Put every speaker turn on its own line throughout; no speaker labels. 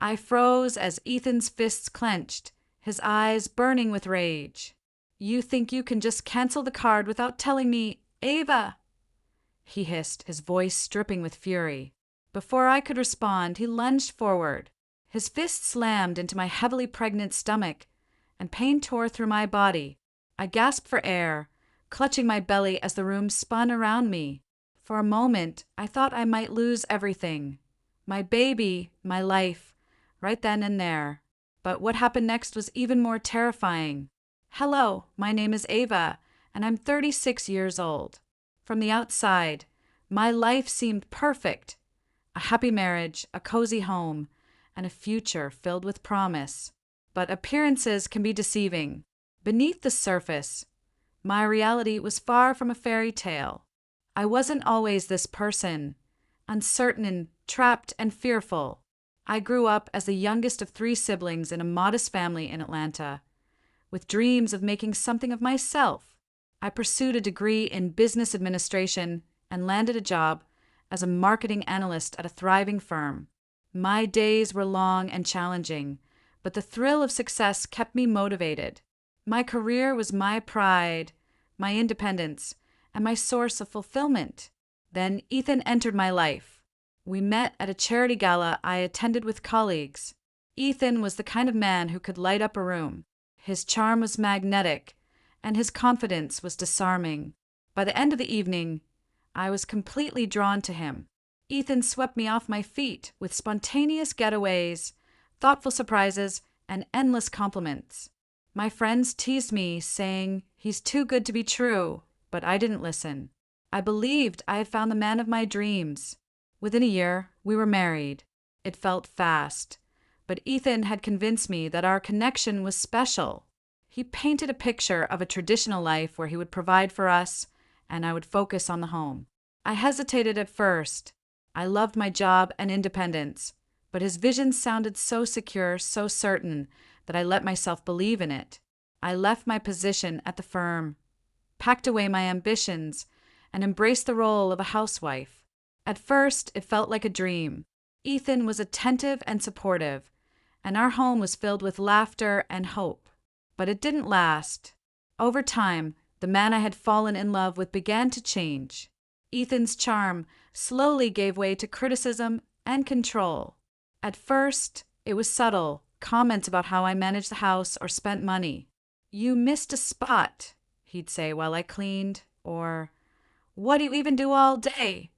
I froze as Ethan's fists clenched, his eyes burning with rage. "You think you can just cancel the card without telling me, Ava?" he hissed, his voice dripping with fury. Before I could respond, he lunged forward. His fist slammed into my heavily pregnant stomach, and pain tore through my body. I gasped for air, clutching my belly as the room spun around me. For a moment, I thought I might lose everything. My baby, my life, right then and there. But what happened next was even more terrifying. "Hello, my name is Ava, and I'm 36 years old." From the outside, my life seemed perfect. A happy marriage, a cozy home, and a future filled with promise. But appearances can be deceiving. Beneath the surface, my reality was far from a fairy tale. I wasn't always this person, uncertain, trapped, and fearful. I grew up as the youngest of 3 siblings in a modest family in Atlanta, with dreams of making something of myself. I pursued a degree in business administration and landed a job as a marketing analyst at a thriving firm. My days were long and challenging, but the thrill of success kept me motivated. My career was my pride, my independence, and my source of fulfillment. Then Ethan entered my life. We met at a charity gala I attended with colleagues. Ethan was the kind of man who could light up a room. His charm was magnetic, and his confidence was disarming. By the end of the evening, I was completely drawn to him. Ethan swept me off my feet with spontaneous getaways, thoughtful surprises, and endless compliments. My friends teased me, saying, "He's too good to be true," but I didn't listen. I believed I had found the man of my dreams. Within a year, we were married. It felt fast, but Ethan had convinced me that our connection was special. He painted a picture of a traditional life where he would provide for us, and I would focus on the home. I hesitated at first. I loved my job and independence, but his vision sounded so secure, so certain, that I let myself believe in it. I left my position at the firm, packed away my ambitions, and embraced the role of a housewife. At first, it felt like a dream. Ethan was attentive and supportive, and our home was filled with laughter and hope. But it didn't last. Over time, the man I had fallen in love with began to change. Ethan's charm slowly gave way to criticism and control. At first, it was subtle, comments about how I managed the house or spent money. "You missed a spot," he'd say while I cleaned, or, "What do you even do all day?"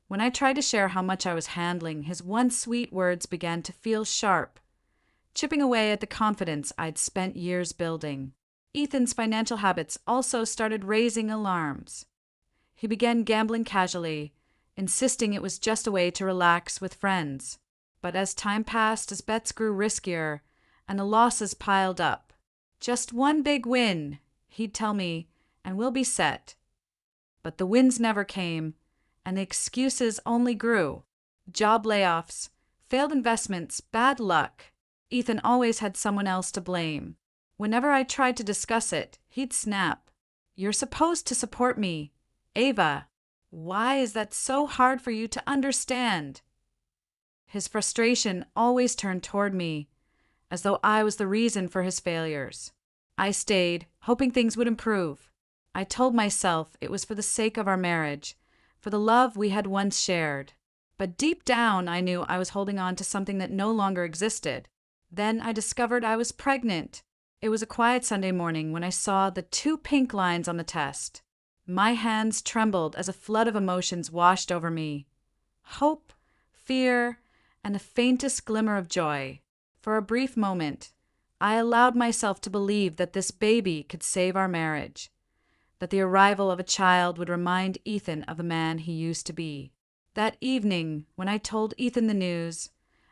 When I tried to share how much I was handling, his once sweet words began to feel sharp, chipping away at the confidence I'd spent years building. Ethan's financial habits also started raising alarms. He began gambling casually, insisting it was just a way to relax with friends. But as time passed, his bets grew riskier, and the losses piled up. "Just one big win," he'd tell me, "and we'll be set." But the wins never came, and the excuses only grew. Job layoffs, failed investments, bad luck. Ethan always had someone else to blame. Whenever I tried to discuss it, he'd snap, "You're supposed to support me, Ava. Why is that so hard for you to understand?" His frustration always turned toward me, as though I was the reason for his failures. I stayed, hoping things would improve. I told myself it was for the sake of our marriage, for the love we had once shared. But deep down, I knew I was holding on to something that no longer existed. Then I discovered I was pregnant. It was a quiet Sunday morning when I saw the 2 pink lines on the test. My hands trembled as a flood of emotions washed over me. Hope, fear, and the faintest glimmer of joy. For a brief moment, I allowed myself to believe that this baby could save our marriage, that the arrival of a child would remind Ethan of the man he used to be. That evening, when I told Ethan the news,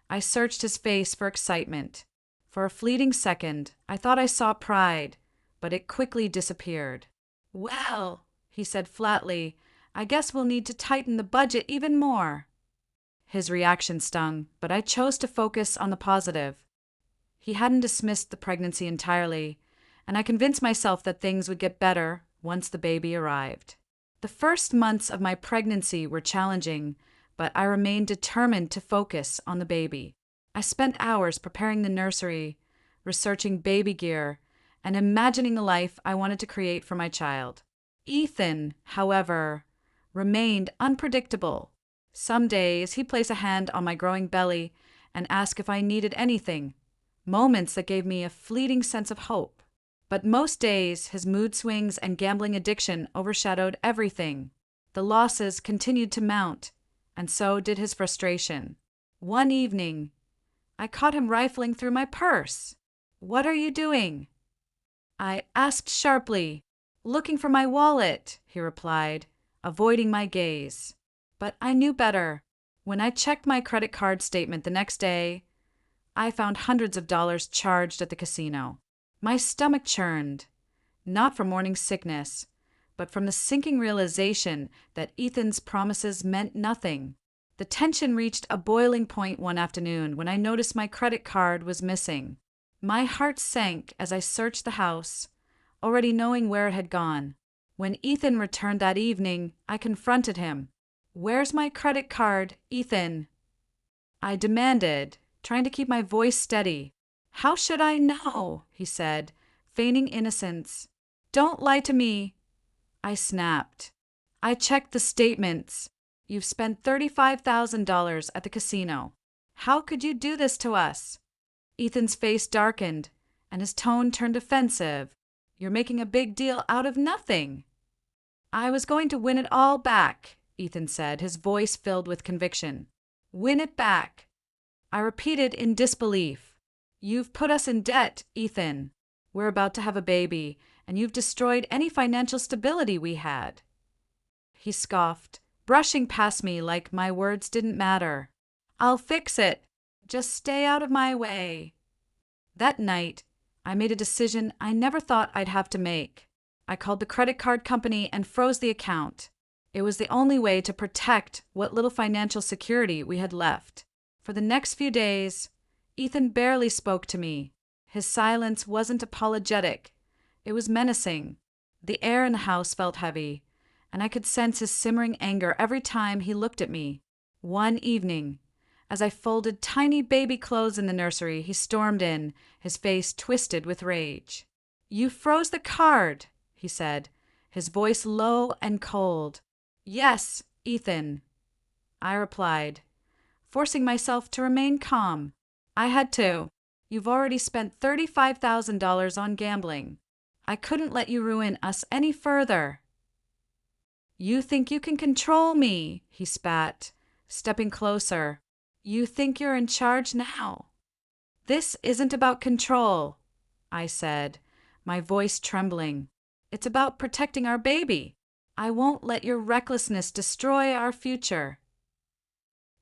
I searched his face for excitement. For a fleeting second, I thought I saw pride, but it quickly disappeared. "Well," he said flatly, "I guess we'll need to tighten the budget even more." His reaction stung, but I chose to focus on the positive. He hadn't dismissed the pregnancy entirely, and I convinced myself that things would get better once the baby arrived. The first months of my pregnancy were challenging, but I remained determined to focus on the baby. I spent hours preparing the nursery, researching baby gear, and imagining the life I wanted to create for my child. Ethan, however, remained unpredictable. Some days he'd place a hand on my growing belly and ask if I needed anything, moments that gave me a fleeting sense of hope. But most days, his mood swings and gambling addiction overshadowed everything. The losses continued to mount, and so did his frustration. One evening, I caught him rifling through my purse. "What are you doing?" I asked sharply. "Looking for my wallet," he replied, avoiding my gaze. But I knew better. When I checked my credit card statement the next day, I found hundreds of dollars charged at the casino. My stomach churned, not from morning sickness, but from the sinking realization that Ethan's promises meant nothing. The tension reached a boiling point one afternoon when I noticed my credit card was missing. My heart sank as I searched the house, already knowing where it had gone. When Ethan returned that evening, I confronted him. "Where's my credit card, Ethan?" I demanded, trying to keep my voice steady. "How should I know?" he said, feigning innocence. "Don't lie to me." I snapped. "I checked the statements. You've spent $35,000 at the casino. How could you do this to us?" Ethan's face darkened, and his tone turned defensive. "You're making a big deal out of nothing." "I was going to win it all back," Ethan said, his voice filled with conviction. "Win it back." I repeated in disbelief. "You've put us in debt, Ethan. We're about to have a baby, and you've destroyed any financial stability we had." He scoffed, brushing past me like my words didn't matter. "I'll fix it. Just stay out of my way." That night, I made a decision I never thought I'd have to make. I called the credit card company and froze the account. It was the only way to protect what little financial security we had left. For the next few days, Ethan barely spoke to me. His silence wasn't apologetic. It was menacing. The air in the house felt heavy, and I could sense his simmering anger every time he looked at me. One evening, as I folded tiny baby clothes in the nursery, he stormed in, his face twisted with rage. "You froze the card," he said, his voice low and cold. "Yes, Ethan," I replied, forcing myself to remain calm. "I had to. You've already spent $35,000 on gambling. I couldn't let you ruin us any further." "You think you can control me," he spat, stepping closer. "You think you're in charge now." "This isn't about control," I said, my voice trembling. "It's about protecting our baby. I won't let your recklessness destroy our future."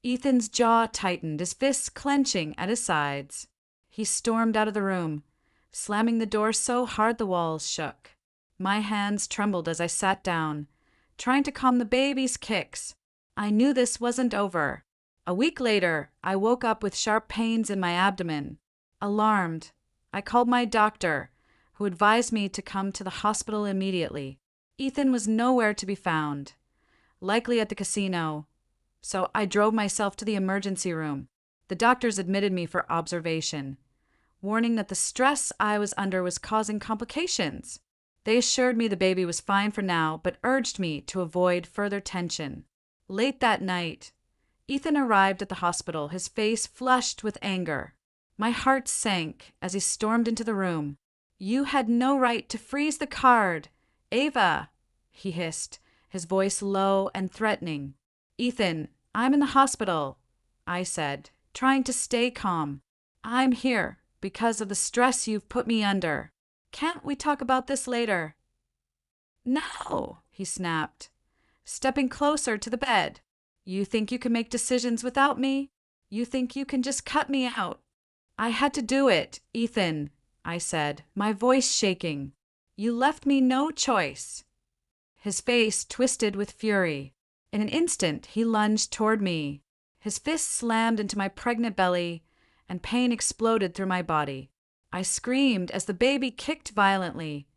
Ethan's jaw tightened, his fists clenching at his sides. He stormed out of the room, slamming the door so hard the walls shook. My hands trembled as I sat down, trying to calm the baby's kicks. I knew this wasn't over. A week later, I woke up with sharp pains in my abdomen. Alarmed, I called my doctor, who advised me to come to the hospital immediately. Ethan was nowhere to be found, likely at the casino, so I drove myself to the emergency room. The doctors admitted me for observation, warning that the stress I was under was causing complications. They assured me the baby was fine for now, but urged me to avoid further tension. Late that night, Ethan arrived at the hospital, his face flushed with anger. My heart sank as he stormed into the room. "You had no right to freeze the card, Ava," he hissed, his voice low and threatening. "Ethan, I'm in the hospital," I said, trying to stay calm. "I'm here because of the stress you've put me under. Can't we talk about this later?" "No," he snapped, stepping closer to the bed. "You think you can make decisions without me? You think you can just cut me out?" "I had to do it, Ethan," I said, my voice shaking. "You left me no choice." His face twisted with fury. In an instant, he lunged toward me. His fist slammed into my pregnant belly, and pain exploded through my body. I screamed as the baby kicked violently,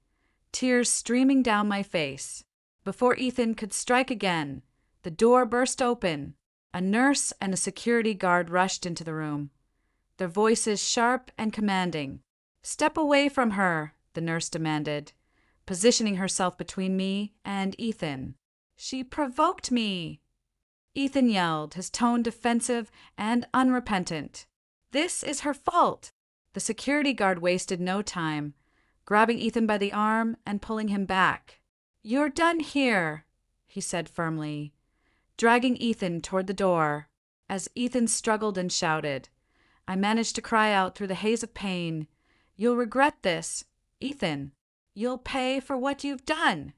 tears streaming down my face. Before Ethan could strike again, the door burst open. A nurse and a security guard rushed into the room. their voices sharp and commanding. "Step away from her," the nurse demanded, positioning herself between me and Ethan. "She provoked me," Ethan yelled, his tone defensive and unrepentant. "This is her fault." The security guard wasted no time, grabbing Ethan by the arm and pulling him back. "You're done here," he said firmly, dragging Ethan toward the door. As Ethan struggled and shouted, I managed to cry out through the haze of pain, "You'll regret this, Ethan. You'll pay for what you've done."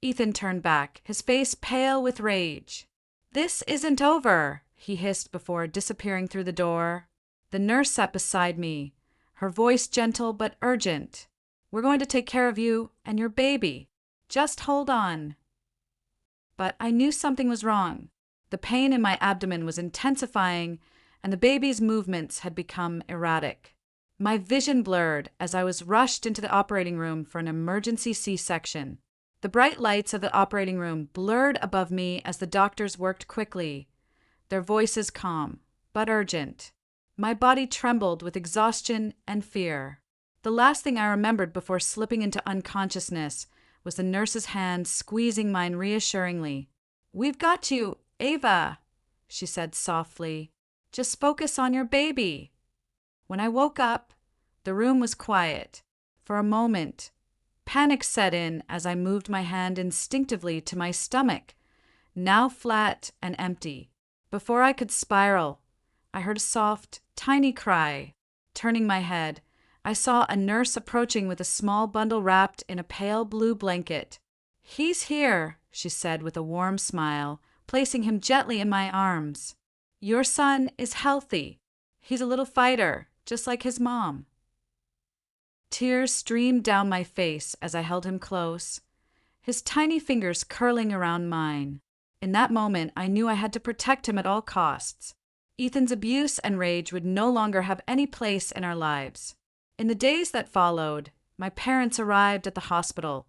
Ethan turned back, his face pale with rage. "This isn't over," he hissed before disappearing through the door. The nurse sat beside me, her voice gentle but urgent. "We're going to take care of you and your baby. Just hold on." But I knew something was wrong. The pain in my abdomen was intensifying, and the baby's movements had become erratic. My vision blurred as I was rushed into the operating room for an emergency C-section. The bright lights of the operating room blurred above me as the doctors worked quickly, their voices calm but urgent. My body trembled with exhaustion and fear. The last thing I remembered before slipping into unconsciousness was the nurse's hand squeezing mine reassuringly. "We've got you, Ava," she said softly. "Just focus on your baby." When I woke up, the room was quiet. For a moment, panic set in as I moved my hand instinctively to my stomach, now flat and empty. Before I could spiral, I heard a soft, tiny cry. Turning my head, I saw a nurse approaching with a small bundle wrapped in a pale blue blanket. "He's here," she said with a warm smile, placing him gently in my arms. "Your son is healthy. He's a little fighter, just like his mom." Tears streamed down my face as I held him close, his tiny fingers curling around mine. In that moment, I knew I had to protect him at all costs. Ethan's abuse and rage would no longer have any place in our lives. In the days that followed, my parents arrived at the hospital,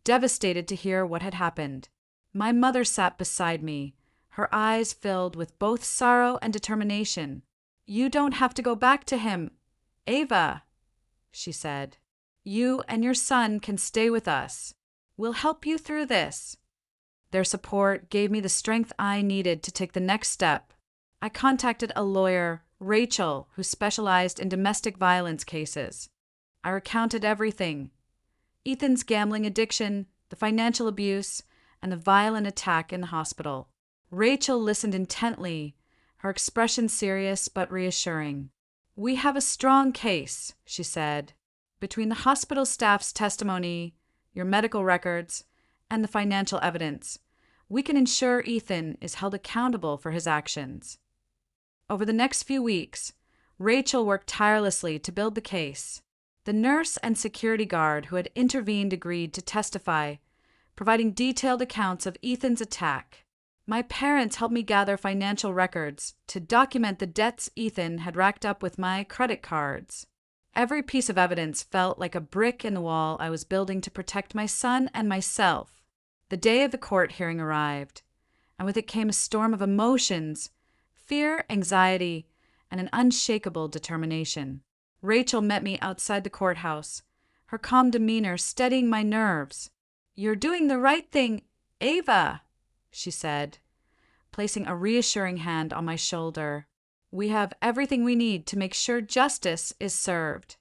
devastated to hear what had happened. My mother sat beside me, her eyes filled with both sorrow and determination. "You don't have to go back to him, Ava," she said. "You and your son can stay with us. We'll help you through this." Their support gave me the strength I needed to take the next step. I contacted a lawyer, Rachel, who specialized in domestic violence cases. I recounted everything: Ethan's gambling addiction, the financial abuse, and the violent attack in the hospital. Rachel listened intently, her expression serious but reassuring. "We have a strong case," she said. "Between the hospital staff's testimony, your medical records, and the financial evidence, we can ensure Ethan is held accountable for his actions." Over the next few weeks, Rachel worked tirelessly to build the case. The nurse and security guard who had intervened agreed to testify, providing detailed accounts of Ethan's attack. My parents helped me gather financial records to document the debts Ethan had racked up with my credit cards. Every piece of evidence felt like a brick in the wall I was building to protect my son and myself. The day of the court hearing arrived, and with it came a storm of emotions: fear, anxiety, and an unshakable determination. Rachel met me outside the courthouse, her calm demeanor steadying my nerves. "You're doing the right thing, Ava," she said, placing a reassuring hand on my shoulder. "We have everything we need to make sure justice is served."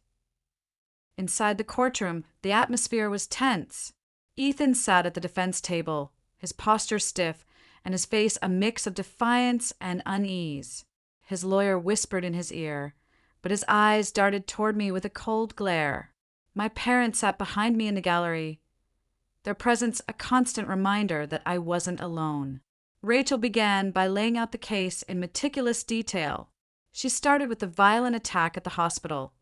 Inside the courtroom, the atmosphere was tense. Ethan sat at the defense table, his posture stiff and his face a mix of defiance and unease. His lawyer whispered in his ear, but his eyes darted toward me with a cold glare. My parents sat behind me in the gallery, their presence a constant reminder that I wasn't alone. Rachel began by laying out the case in meticulous detail. She started with the violent attack at the hospital,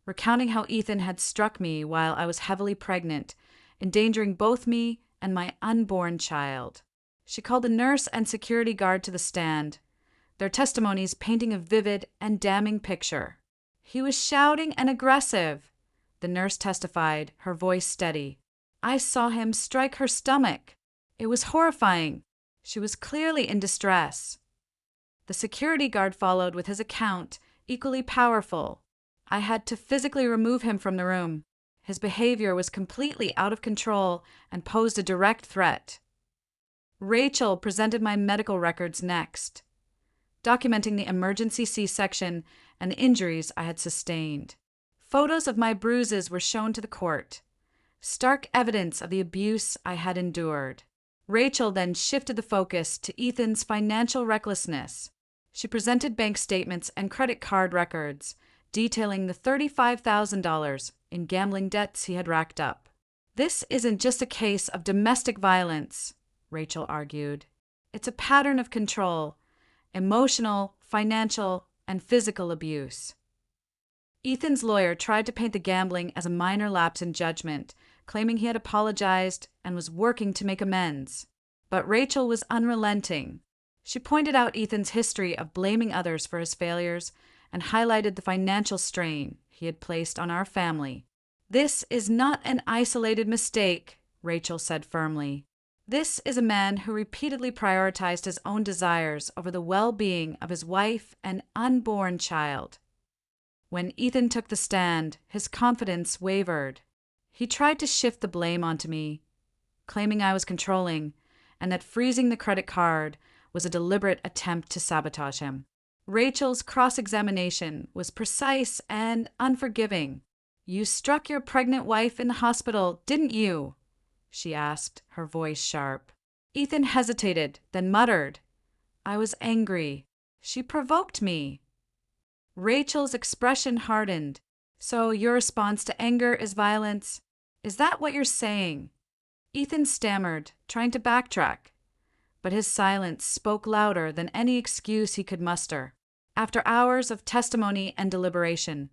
recounting how Ethan had struck me while I was heavily pregnant, endangering both me and my unborn child. She called the nurse and security guard to the stand, their testimonies painting a vivid and damning picture. "He was shouting and aggressive," the nurse testified, her voice steady. "I saw him strike her stomach. It was horrifying. She was clearly in distress." The security guard followed with his account, equally powerful. I had to physically remove him from the room. His behavior was completely out of control and posed a direct threat. Rachel presented my medical records next, documenting the emergency C-section and the injuries I had sustained. Photos of my bruises were shown to the court, stark evidence of the abuse I had endured. Rachel then shifted the focus to Ethan's financial recklessness. She presented bank statements and credit card records, detailing the $35,000 in gambling debts he had racked up. This isn't just a case of domestic violence, Rachel argued. It's a pattern of control, emotional, financial, and physical abuse. Ethan's lawyer tried to paint the gambling as a minor lapse in judgment, claiming he had apologized and was working to make amends. But Rachel was unrelenting. She pointed out Ethan's history of blaming others for his failures and highlighted the financial strain he had placed on our family. "This is not an isolated mistake," Rachel said firmly. "This is a man who repeatedly prioritized his own desires over the well-being of his wife and unborn child." When Ethan took the stand, his confidence wavered. He tried to shift the blame onto me, claiming I was controlling and that freezing the credit card was a deliberate attempt to sabotage him. Rachel's cross-examination was precise and unforgiving. "You struck your pregnant wife in the hospital, didn't you?" she asked, her voice sharp. Ethan hesitated, then muttered, "I was angry. She provoked me." Rachel's expression hardened. "So your response to anger is violence? Is that what you're saying?" Ethan stammered, trying to backtrack, but his silence spoke louder than any excuse he could muster. After hours of testimony and deliberation,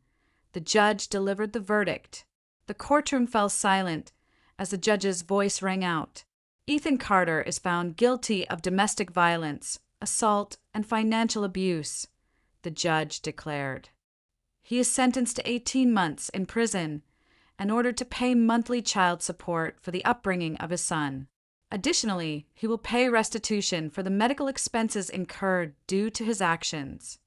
the judge delivered the verdict. The courtroom fell silent as the judge's voice rang out. "Ethan Carter is found guilty of domestic violence, assault, and financial abuse," the judge declared. "He is sentenced to 18 months in prison and ordered to pay monthly child support for the upbringing of his son. Additionally, he will pay restitution for the medical expenses incurred due to his actions."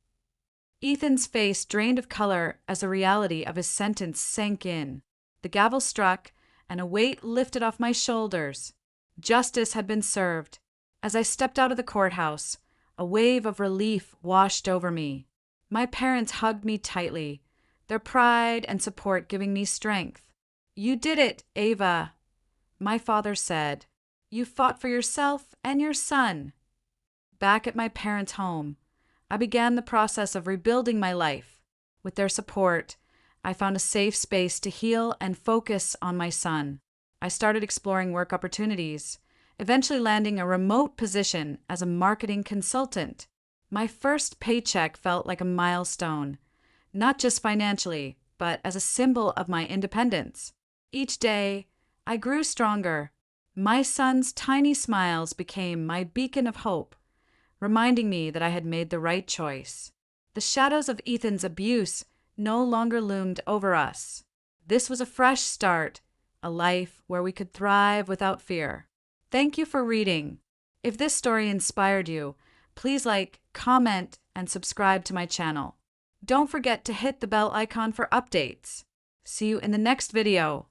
Ethan's face drained of color as the reality of his sentence sank in. The gavel struck, and a weight lifted off my shoulders. Justice had been served. As I stepped out of the courthouse, a wave of relief washed over me. My parents hugged me tightly, their pride and support giving me strength. "You did it, Ava," my father said. "You fought for yourself and your son." Back at my parents' home, I began the process of rebuilding my life. With their support, I found a safe space to heal and focus on my son. I started exploring work opportunities, eventually landing a remote position as a marketing consultant. My first paycheck felt like a milestone, not just financially, but as a symbol of my independence. Each day, I grew stronger. My son's tiny smiles became my beacon of hope, reminding me that I had made the right choice. The shadows of Ethan's abuse no longer loomed over us. This was a fresh start, a life where we could thrive without fear. Thank you for reading. If this story inspired you, please like, comment, and subscribe to my channel. Don't forget to hit the bell icon for updates. See you in the next video.